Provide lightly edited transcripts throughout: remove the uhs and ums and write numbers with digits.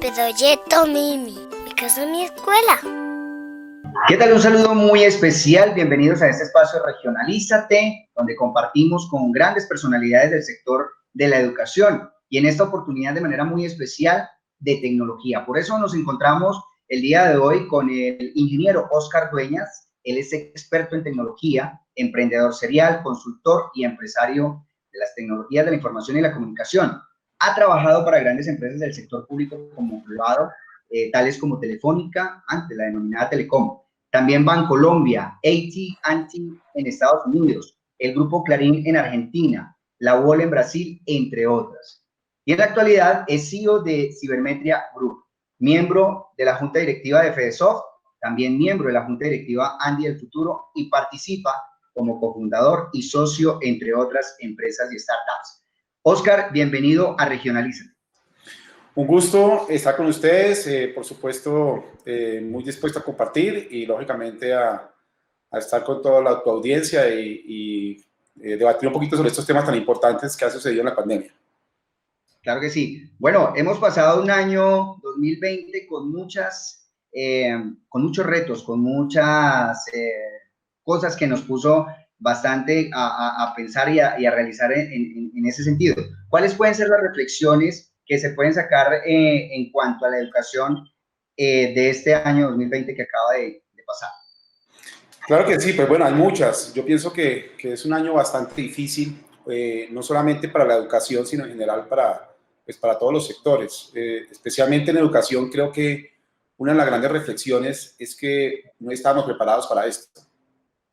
Pedolleto Mimi, mi casa, mi escuela. ¿Qué tal? Un saludo muy especial. Bienvenidos a este espacio Regionalízate, donde compartimos con grandes personalidades del sector de la educación y en esta oportunidad de manera muy especial de tecnología. Por eso nos encontramos el día de hoy con el ingeniero Óscar Dueñas. Él es experto en tecnología, emprendedor serial, consultor y empresario de las tecnologías de la información y la comunicación. Ha trabajado para grandes empresas del sector público como privado, tales como Telefónica, antes la denominada Telecom. También Bancolombia, AT&T en Estados Unidos, el Grupo Clarín en Argentina, la UOL en Brasil, entre otras. Y en la actualidad es CEO de Cibermetria Group, miembro de la Junta Directiva de Fedesoft, también miembro de la Junta Directiva Andy del Futuro y participa como cofundador y socio, entre otras empresas y startups. Óscar, bienvenido a Regionalízate. Un gusto estar con ustedes, por supuesto, muy dispuesto a compartir y lógicamente a estar con toda tu audiencia y debatir un poquito sobre estos temas tan importantes que han sucedido en la pandemia. Claro que sí. Bueno, hemos pasado un año 2020 con muchos retos, con muchas cosas que nos puso bastante a pensar y a realizar en ese sentido. ¿Cuáles pueden ser las reflexiones que se pueden sacar en cuanto a la educación de este año 2020 que acaba de pasar? Claro que sí, pues bueno, hay muchas. Yo pienso que es un año bastante difícil, no solamente para la educación, sino en general para todos los sectores. Especialmente en educación, creo que una de las grandes reflexiones es que no estábamos preparados para esto.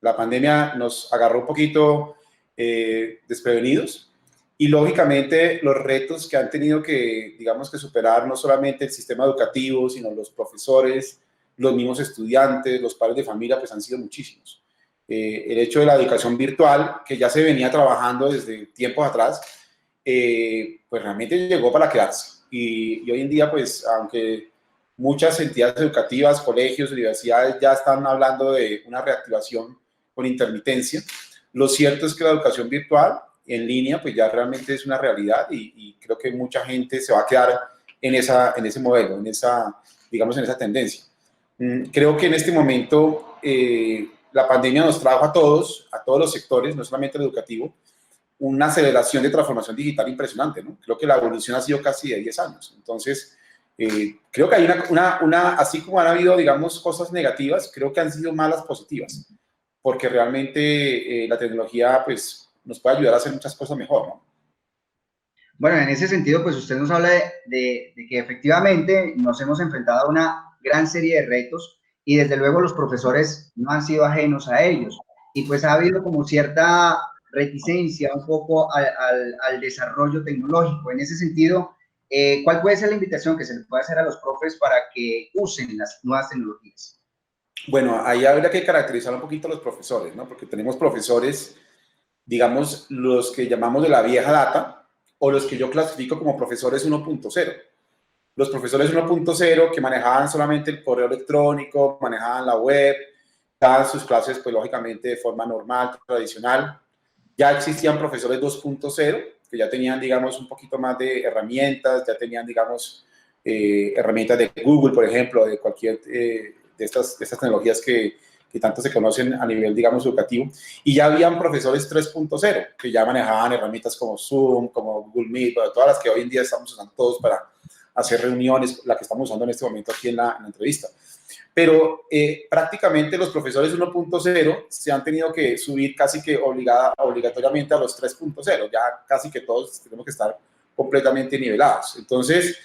La pandemia nos agarró un poquito desprevenidos y lógicamente los retos que han tenido que, digamos, que superar no solamente el sistema educativo, sino los profesores, los mismos estudiantes, los padres de familia, pues han sido muchísimos. El hecho de la educación virtual, que ya se venía trabajando desde tiempos atrás, pues realmente llegó para quedarse. Y hoy en día, pues, aunque muchas entidades educativas, colegios, universidades ya están hablando de una reactivación con intermitencia, lo cierto es que la educación virtual en línea, pues ya realmente es una realidad y creo que mucha gente se va a quedar en ese modelo, digamos, en esa tendencia. Creo que en este momento la pandemia nos trajo a todos los sectores, no solamente el educativo, una aceleración de transformación digital impresionante, ¿no? Creo que la evolución ha sido casi de 10 años. Entonces, creo que hay así como han habido, digamos, cosas negativas, creo que han sido malas positivas, porque realmente la tecnología, pues, nos puede ayudar a hacer muchas cosas mejor, ¿no? Bueno, en ese sentido, pues usted nos habla de que efectivamente nos hemos enfrentado a una gran serie de retos y desde luego los profesores no han sido ajenos a ellos. Y pues ha habido como cierta reticencia un poco al desarrollo tecnológico. En ese sentido, ¿cuál puede ser la invitación que se le puede hacer a los profes para que usen las nuevas tecnologías? Bueno, ahí habría que caracterizar un poquito a los profesores, ¿no? Porque tenemos profesores, digamos, los que llamamos de la vieja data o los que yo clasifico como profesores 1.0. Los profesores 1.0 que manejaban solamente el correo electrónico, manejaban la web, daban sus clases, pues lógicamente de forma normal, tradicional. Ya existían profesores 2.0 que ya tenían, digamos, un poquito más de herramientas, ya tenían, digamos, herramientas de Google, por ejemplo, de cualquier de estas tecnologías que tanto se conocen a nivel, digamos, educativo. Y ya habían profesores 3.0 que ya manejaban herramientas como Zoom, como Google Meet, todas las que hoy en día estamos usando todos para hacer reuniones, la que estamos usando en este momento aquí en la entrevista. Pero prácticamente los profesores 1.0 se han tenido que subir casi que obligatoriamente a los 3.0, ya casi que todos tenemos que estar completamente nivelados. Entonces,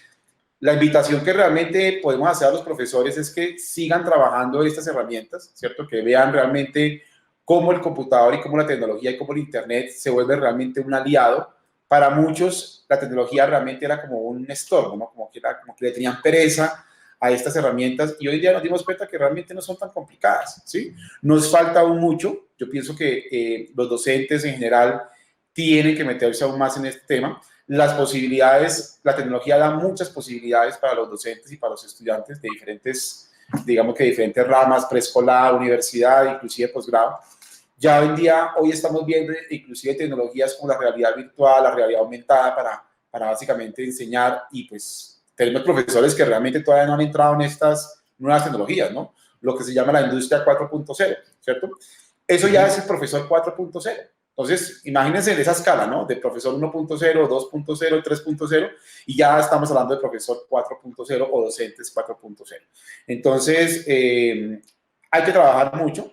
la invitación que realmente podemos hacer a los profesores es que sigan trabajando estas herramientas, ¿cierto? Que vean realmente cómo el computador y cómo la tecnología y cómo el Internet se vuelve realmente un aliado. Para muchos, la tecnología realmente era como un estorbo, ¿no? Como que le tenían pereza a estas herramientas y hoy día nos dimos cuenta que realmente no son tan complicadas, ¿sí? Nos falta aún mucho. Yo pienso que los docentes en general tienen que meterse aún más en este tema. Las posibilidades, la tecnología da muchas posibilidades para los docentes y para los estudiantes de diferentes, digamos que diferentes ramas, preescolar, universidad, inclusive posgrado. Ya hoy estamos viendo inclusive tecnologías como la realidad virtual, la realidad aumentada para básicamente enseñar y pues tenemos profesores que realmente todavía no han entrado en estas nuevas tecnologías, ¿no? Lo que se llama la industria 4.0, ¿cierto? Eso ya es el profesor 4.0. Entonces, imagínense en esa escala, ¿no? De profesor 1.0, 2.0, 3.0, y ya estamos hablando de profesor 4.0 o docentes 4.0. Entonces, hay que trabajar mucho,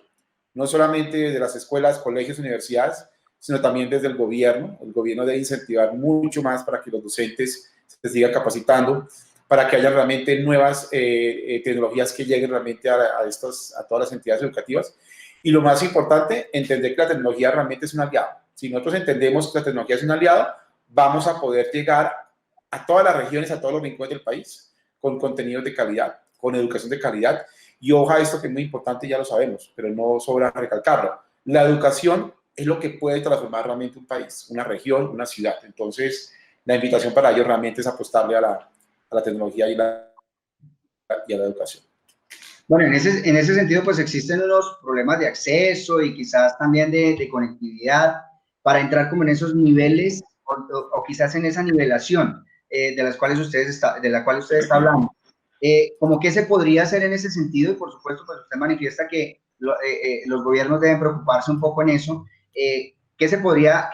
no solamente desde las escuelas, colegios, universidades, sino también desde el gobierno. El gobierno debe incentivar mucho más para que los docentes se sigan capacitando, para que haya realmente nuevas tecnologías que lleguen realmente a todas las entidades educativas. Y lo más importante, entender que la tecnología realmente es un aliado. Si nosotros entendemos que la tecnología es un aliado, vamos a poder llegar a todas las regiones, a todos los rincones del país, con contenidos de calidad, con educación de calidad. Y ojo a esto que es muy importante, ya lo sabemos, pero no sobra recalcarlo. La educación es lo que puede transformar realmente un país, una región, una ciudad. Entonces, la invitación para ellos realmente es apostarle a la tecnología y a la educación. Bueno, en ese sentido, pues existen unos problemas de acceso y quizás también de conectividad para entrar como en esos niveles o quizás en esa nivelación de la cual usted está hablando. ¿Cómo qué se podría hacer en ese sentido? Y por supuesto, pues usted manifiesta que los gobiernos deben preocuparse un poco en eso. ¿Qué se podría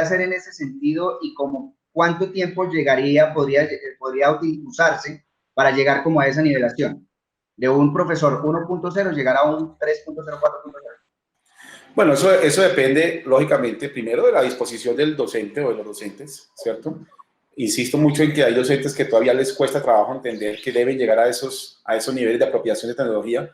hacer en ese sentido y como cuánto tiempo podría usarse para llegar como a esa nivelación? De un profesor 1.0 llegar a un 3.0, 4.0. Bueno, eso depende, lógicamente, primero de la disposición del docente o de los docentes, ¿cierto? Insisto mucho en que hay docentes que todavía les cuesta trabajo entender que deben llegar a esos niveles de apropiación de tecnología.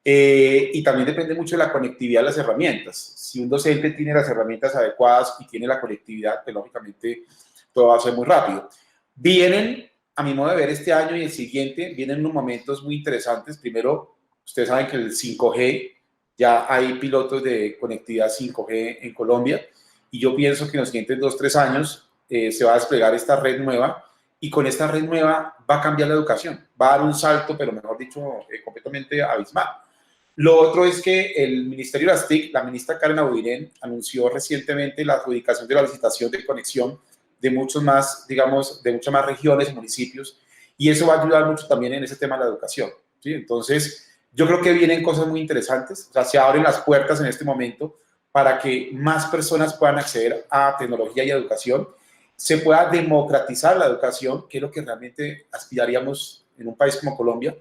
Y también depende mucho de la conectividad de las herramientas. Si un docente tiene las herramientas adecuadas y tiene la conectividad, pues lógicamente todo va a ser muy rápido. Vienen, a mi modo de ver, este año y el siguiente, vienen unos momentos muy interesantes. Primero, ustedes saben que el 5G, ya hay pilotos de conectividad 5G en Colombia, y yo pienso que en los siguientes 2-3 años se va a desplegar esta red nueva, y con esta red nueva va a cambiar la educación, va a dar un salto, pero mejor dicho, completamente abismal. Lo otro es que el Ministerio de las TIC, la ministra Karen Aboudirén, anunció recientemente la adjudicación de la licitación de conexión de muchos más, digamos, de muchas más regiones y municipios, y eso va a ayudar mucho también en ese tema de la educación, ¿sí? Entonces, yo creo que vienen cosas muy interesantes, o sea, se abren las puertas en este momento para que más personas puedan acceder a tecnología y educación, se pueda democratizar la educación, que es lo que realmente aspiraríamos en un país como Colombia,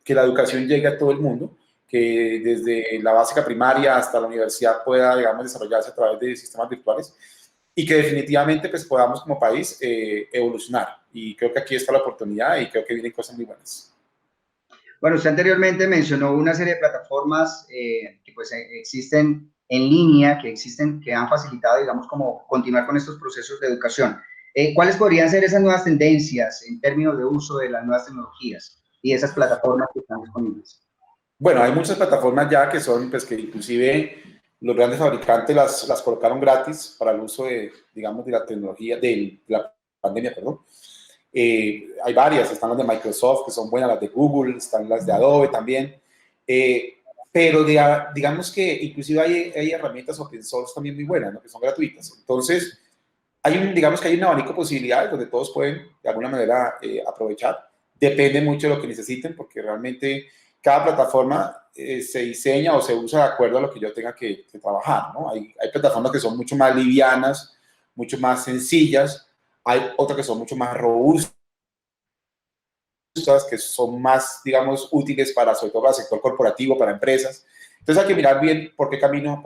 que la educación llegue a todo el mundo, que desde la básica primaria hasta la universidad pueda, digamos, desarrollarse a través de sistemas virtuales, y que definitivamente pues podamos como país evolucionar. Y creo que aquí está la oportunidad y creo que vienen cosas muy buenas. Bueno, usted anteriormente mencionó una serie de plataformas que pues existen en línea, que han facilitado, digamos, como continuar con estos procesos de educación. ¿Cuáles podrían ser esas nuevas tendencias en términos de uso de las nuevas tecnologías y esas plataformas que están disponibles? Bueno, hay muchas plataformas ya que son, pues que inclusive los grandes fabricantes las colocaron gratis para el uso de, digamos, de la tecnología, de la pandemia, perdón. Hay varias, están las de Microsoft, que son buenas, las de Google, están las de Adobe también, pero digamos que inclusive hay herramientas open source también muy buenas, ¿no? Que son gratuitas. Entonces, digamos que hay un abanico de posibilidades donde todos pueden de alguna manera aprovechar. Depende mucho de lo que necesiten, porque realmente cada plataforma se diseña o se usa de acuerdo a lo que yo tenga que trabajar, ¿no? Hay plataformas que son mucho más livianas, mucho más sencillas, hay otras que son mucho más robustas, que son más, digamos, útiles para, sobre todo para el sector corporativo, para empresas. Entonces hay que mirar bien por qué camino,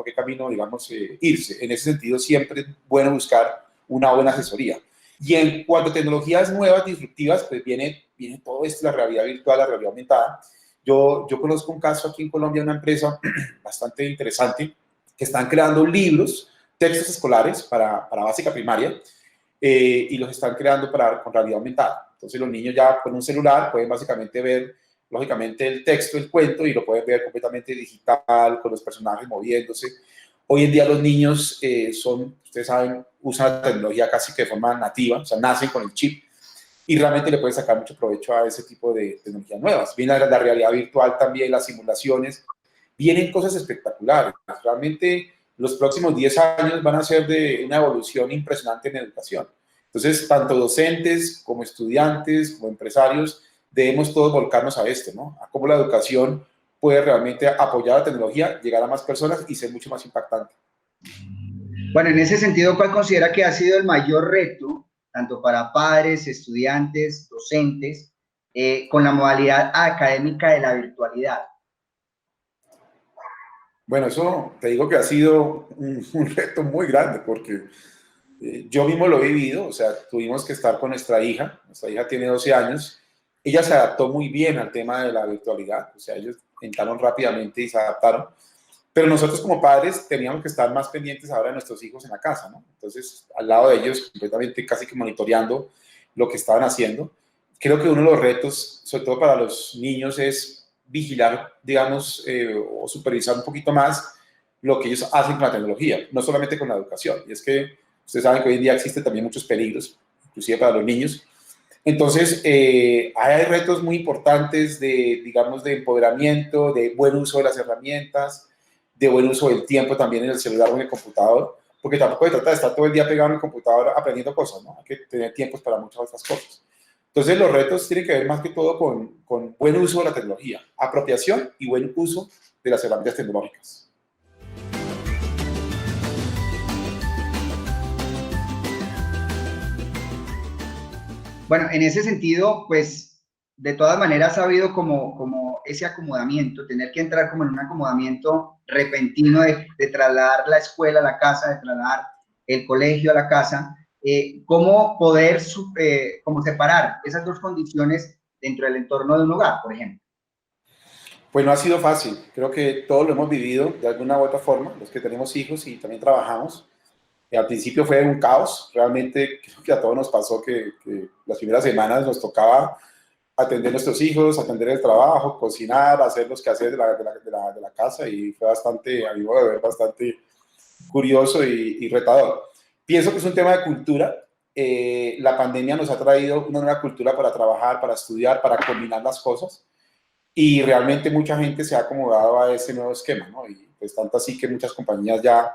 digamos, irse. En ese sentido, siempre es bueno buscar una buena asesoría. Y en cuanto a tecnologías nuevas, disruptivas, pues viene todo esto, la realidad virtual, la realidad aumentada. Yo conozco un caso aquí en Colombia, una empresa bastante interesante, que están creando libros, textos escolares para básica primaria, y los están creando con realidad aumentada. Entonces los niños ya con un celular pueden básicamente ver, lógicamente, el texto, el cuento, y lo pueden ver completamente digital, con los personajes moviéndose. Hoy en día los niños ustedes saben, usan la tecnología casi que de forma nativa, o sea, nacen con el chip, y realmente le pueden sacar mucho provecho a ese tipo de tecnologías nuevas. Viene la realidad virtual también, las simulaciones, vienen cosas espectaculares. Realmente los próximos 10 años van a ser de una evolución impresionante en educación. Entonces, tanto docentes como estudiantes, como empresarios, debemos todos volcarnos a esto, ¿no? A cómo la educación puede realmente apoyar la tecnología, llegar a más personas y ser mucho más impactante. Bueno, en ese sentido, ¿cuál considera que ha sido el mayor reto, tanto para padres, estudiantes, docentes, con la modalidad académica de la virtualidad? Bueno, eso te digo que ha sido un reto muy grande porque yo mismo lo he vivido, o sea, tuvimos que estar con nuestra hija tiene 12 años, ella se adaptó muy bien al tema de la virtualidad, o sea, ellos entraron rápidamente y se adaptaron, pero nosotros como padres teníamos que estar más pendientes ahora de nuestros hijos en la casa, ¿no? Entonces, al lado de ellos, completamente casi que monitoreando lo que estaban haciendo. Creo que uno de los retos, sobre todo para los niños, es vigilar, digamos, o supervisar un poquito más lo que ellos hacen con la tecnología, no solamente con la educación. Y es que ustedes saben que hoy en día existen también muchos peligros, inclusive para los niños. Entonces, hay retos muy importantes de, digamos, de empoderamiento, de buen uso de las herramientas, de buen uso del tiempo también en el celular o en el computador, porque tampoco se trata de estar todo el día pegado en el computador aprendiendo cosas, ¿no? Hay que tener tiempos para muchas otras cosas. Entonces, los retos tienen que ver más que todo con buen uso de la tecnología, apropiación y buen uso de las herramientas tecnológicas. Bueno, en ese sentido, pues, de todas maneras ha habido como ese acomodamiento, tener que entrar como en un acomodamiento repentino de trasladar la escuela a la casa, de trasladar el colegio a la casa. ¿Cómo poder como separar esas dos condiciones dentro del entorno de un hogar, por ejemplo? Pues no ha sido fácil, creo que todos lo hemos vivido de alguna u otra forma, los que tenemos hijos y también trabajamos. Al principio fue un caos, realmente creo que a todos nos pasó que las primeras semanas nos tocaba atender a nuestros hijos, atender el trabajo, cocinar, hacer los quehaceres de la casa y fue bastante, a mi modo de ver, bastante curioso y retador. Pienso que es un tema de cultura. La pandemia nos ha traído una nueva cultura para trabajar, para estudiar, para combinar las cosas y realmente mucha gente se ha acomodado a ese nuevo esquema, ¿no? Y pues tanto así que muchas compañías ya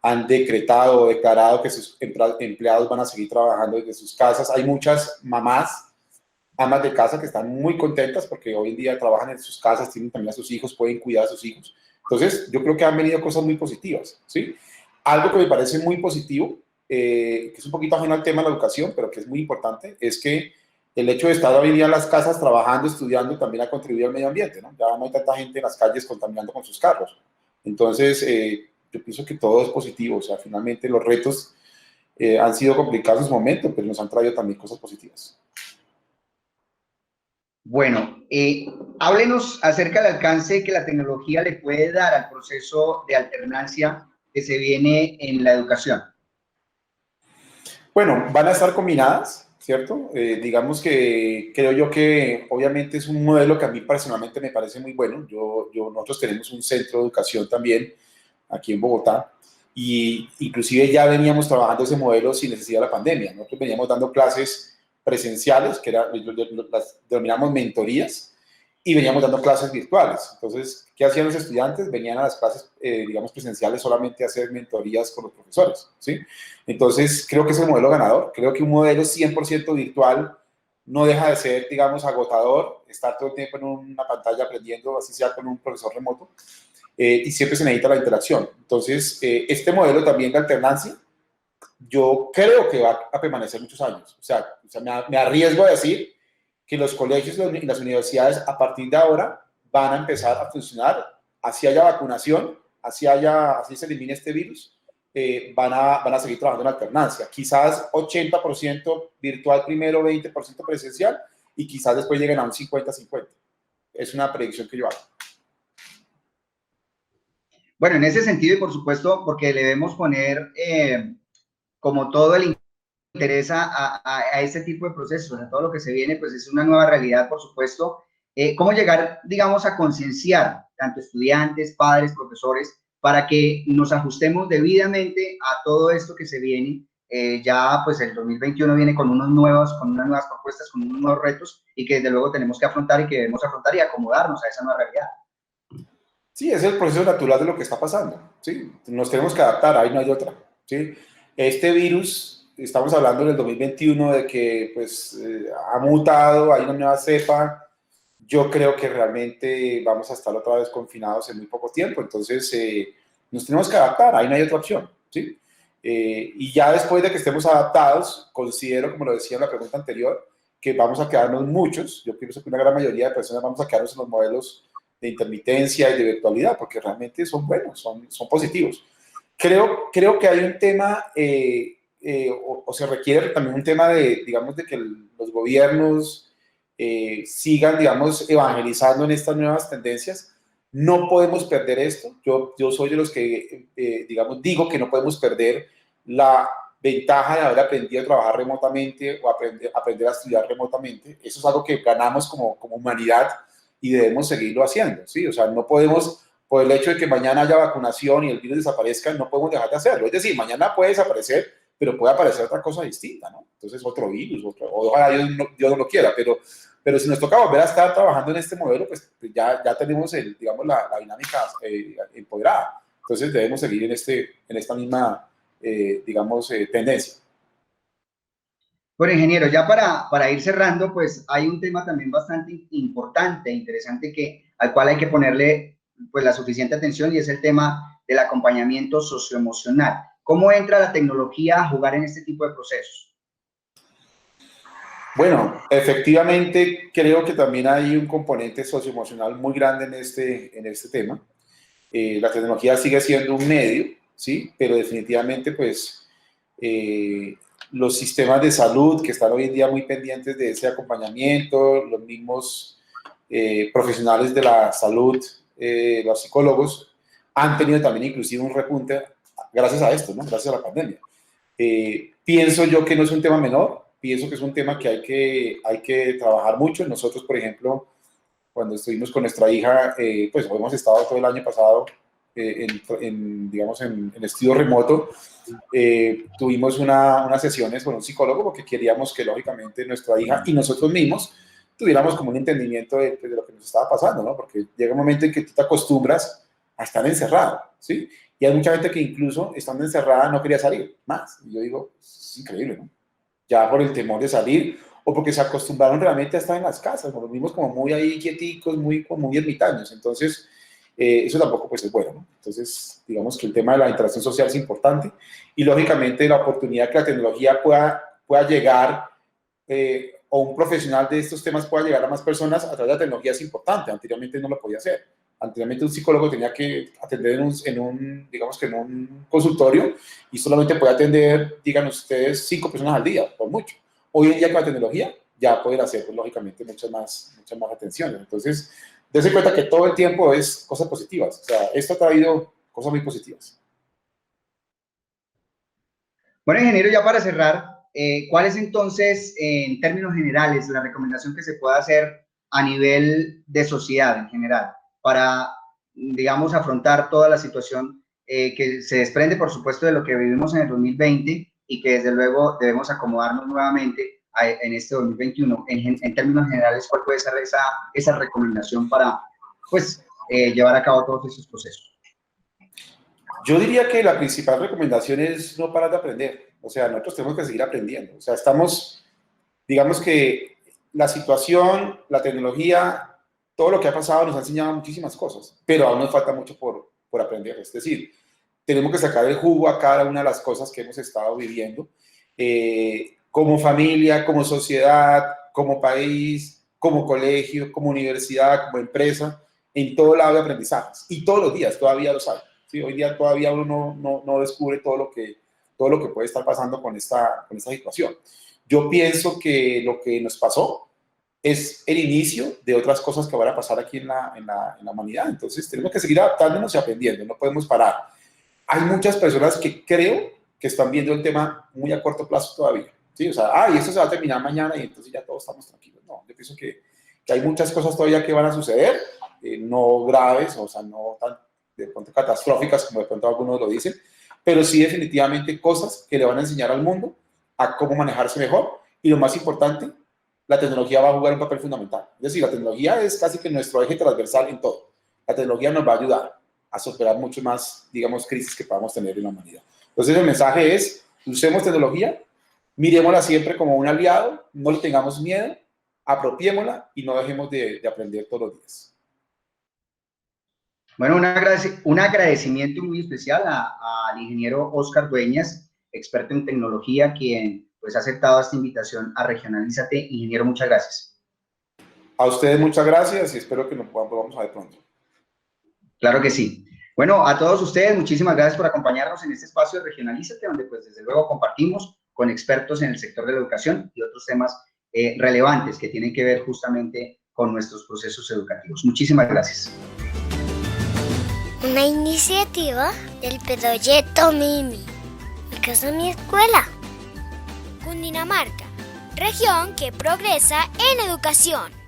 han decretado o declarado que sus empleados van a seguir trabajando desde sus casas. Hay muchas mamás, amas de casa que están muy contentas porque hoy en día trabajan en sus casas, tienen también a sus hijos, pueden cuidar a sus hijos. Entonces, yo creo que han venido cosas muy positivas, ¿sí? Algo que me parece muy positivo, que es un poquito ajeno al tema de la educación, pero que es muy importante, es que el hecho de estar hoy en día en las casas trabajando, estudiando, también ha contribuido al medio ambiente, ¿no? Ya no hay tanta gente en las calles contaminando con sus carros. Entonces, yo pienso que todo es positivo, o sea, finalmente los retos han sido complicados en su momento, pero nos han traído también cosas positivas. Bueno, háblenos acerca del alcance que la tecnología le puede dar al proceso de alternancia que se viene en la educación. Bueno, van a estar combinadas, ¿cierto? Digamos que creo yo que obviamente es un modelo que a mí personalmente me parece muy bueno. Nosotros tenemos un centro de educación también aquí en Bogotá y inclusive ya veníamos trabajando ese modelo sin necesidad de la pandemia. Nosotros veníamos dando clases presenciales, que las denominamos mentorías, y veníamos dando clases virtuales. Entonces, ¿qué hacían los estudiantes? Venían a las clases, digamos, presenciales solamente a hacer mentorías con los profesores, ¿sí? Entonces, creo que es el modelo ganador. Creo que un modelo 100% virtual no deja de ser, digamos, agotador, estar todo el tiempo en una pantalla aprendiendo, así sea con un profesor remoto, y siempre se necesita la interacción. Entonces, este modelo también de alternancia, yo creo que va a permanecer muchos años. O sea me arriesgo a decir que los colegios y las universidades a partir de ahora van a empezar a funcionar, así haya vacunación, así se elimine este virus, van a seguir trabajando en alternancia. Quizás 80% virtual primero, 20% presencial, y quizás después lleguen a un 50-50. Es una predicción que yo hago. Bueno, en ese sentido, y por supuesto, porque le debemos poner como todo el interés a este tipo de procesos, a todo lo que se viene, pues es una nueva realidad, por supuesto. ¿Cómo llegar, digamos, a concienciar tanto estudiantes, padres, profesores, para que nos ajustemos debidamente a todo esto que se viene? Ya, pues el 2021 viene con unas nuevas propuestas, con unos nuevos retos, y que desde luego tenemos que afrontar y que debemos afrontar y acomodarnos a esa nueva realidad. Sí, es el proceso natural de lo que está pasando, ¿sí? Nos tenemos que adaptar, ahí no hay otra, ¿sí? Este virus estamos hablando del 2021 de que pues ha mutado, hay una nueva cepa. Yo creo que realmente vamos a estar otra vez confinados en muy poco tiempo, entonces nos tenemos que adaptar, ahí no hay otra opción, ¿sí? Y ya después de que estemos adaptados, considero, como lo decía en la pregunta anterior, que vamos a quedarnos muchos, yo pienso que una gran mayoría de personas vamos a quedarnos en los modelos de intermitencia y de virtualidad, porque realmente son buenos, son positivos. Creo que hay un tema, o se requiere también un tema de, digamos, de que los gobiernos sigan, digamos, evangelizando en estas nuevas tendencias. No podemos perder esto. Yo soy de los que, digamos, digo que no podemos perder la ventaja de haber aprendido a trabajar remotamente o aprender a estudiar remotamente. Eso es algo que ganamos como humanidad y debemos seguirlo haciendo, ¿sí? O sea, no podemos, por el hecho de que mañana haya vacunación y el virus desaparezca, no podemos dejar de hacerlo. Es decir, mañana puede desaparecer, pero puede aparecer otra cosa distinta, ¿no? Entonces, otro virus, o ojalá Dios no lo quiera, pero si nos toca volver a estar trabajando en este modelo, pues ya tenemos, digamos, la dinámica empoderada. Entonces, debemos seguir en esta misma, digamos, tendencia. Bueno, ingeniero, ya para ir cerrando, pues hay un tema también bastante importante e interesante al cual hay que ponerle pues la suficiente atención, y es el tema del acompañamiento socioemocional. ¿Cómo entra la tecnología a jugar en este tipo de procesos? Bueno, efectivamente creo que también hay un componente socioemocional muy grande en este tema. La tecnología sigue siendo un medio, ¿sí? Pero definitivamente, pues, los sistemas de salud que están hoy en día muy pendientes de ese acompañamiento, los mismos profesionales de la salud, los psicólogos, han tenido también inclusive un repunte gracias a esto, ¿no? Gracias a la pandemia. Pienso yo que no es un tema menor, pienso que es un tema que hay que trabajar mucho. Nosotros, por ejemplo, cuando estuvimos con nuestra hija, pues hemos estado todo el año pasado digamos, en estudio remoto. Tuvimos unas sesiones con un psicólogo porque queríamos que, lógicamente, nuestra hija y nosotros mismos tuviéramos como un entendimiento de lo que nos estaba pasando, ¿no? Porque llega un momento en que tú te acostumbras a estar encerrado, ¿sí? Y hay mucha gente que incluso estando encerrada no quería salir más. Y yo digo, es increíble, ¿no? Ya por el temor de salir o porque se acostumbraron realmente a estar en las casas, nos vimos como muy ahí quieticos, como muy ermitaños. Entonces, eso tampoco pues es bueno, ¿no? Entonces, digamos que el tema de la interacción social es importante y lógicamente la oportunidad que la tecnología pueda llegar o un profesional de estos temas pueda llegar a más personas a través de la tecnología es importante. Anteriormente no lo podía hacer. Anteriormente un psicólogo tenía que atender digamos que en un consultorio y solamente puede atender, digan ustedes, 5 personas al día, por mucho. Hoy en día con la tecnología ya pueden hacer, pues, lógicamente, muchas más atenciones. Entonces, dése cuenta que todo el tiempo es cosas positivas. O sea, esto ha traído cosas muy positivas. Bueno, ingeniero, ya para cerrar, ¿cuál es entonces, en términos generales, la recomendación que se puede hacer a nivel de sociedad en general para, digamos, afrontar toda la situación que se desprende, por supuesto, de lo que vivimos en el 2020 y que desde luego debemos acomodarnos nuevamente en este 2021? En términos generales, ¿cuál puede ser esa recomendación para, pues, llevar a cabo todos esos procesos? Yo diría que la principal recomendación es no parar de aprender. O sea, nosotros tenemos que seguir aprendiendo. O sea, digamos que la situación, la tecnología, todo lo que ha pasado nos ha enseñado muchísimas cosas, pero aún nos falta mucho por aprender. Es decir, tenemos que sacar el jugo a cada una de las cosas que hemos estado viviendo, como familia, como sociedad, como país, como colegio, como universidad, como empresa, en todo lado de aprendizajes. Y todos los días, todavía lo sabe. ¿Sí? Hoy día todavía uno no descubre todo lo que puede estar pasando con esta situación. Yo pienso que lo que nos pasó es el inicio de otras cosas que van a pasar aquí en la humanidad. Entonces, tenemos que seguir adaptándonos y aprendiendo, no podemos parar. Hay muchas personas que creo que están viendo el tema muy a corto plazo todavía. ¿Sí? O sea, y esto se va a terminar mañana y entonces ya todos estamos tranquilos. No, yo pienso que hay muchas cosas todavía que van a suceder, no graves, o sea, no tan de pronto catastróficas como de pronto algunos lo dicen, pero sí definitivamente cosas que le van a enseñar al mundo a cómo manejarse mejor y lo más importante, la tecnología va a jugar un papel fundamental. Es decir, la tecnología es casi que nuestro eje transversal en todo. La tecnología nos va a ayudar a superar mucho más, digamos, crisis que podamos tener en la humanidad. Entonces el mensaje es, usemos tecnología, Miremosla siempre como un aliado, no le tengamos miedo, apropiémosla y no dejemos de aprender todos los días. Bueno, un agradecimiento muy especial al ingeniero Oscar Dueñas, experto en tecnología, quien pues ha aceptado esta invitación a Regionalízate. Ingeniero, muchas gracias. A ustedes muchas gracias y espero que nos podamos ver pronto. Claro que sí. Bueno, a todos ustedes, muchísimas gracias por acompañarnos en este espacio de Regionalízate, donde pues desde luego compartimos con expertos en el sector de la educación y otros temas relevantes que tienen que ver justamente con nuestros procesos educativos. Muchísimas gracias. Una iniciativa del Proyecto Mimi. Mi casa, mi escuela. Cundinamarca, región que progresa en educación.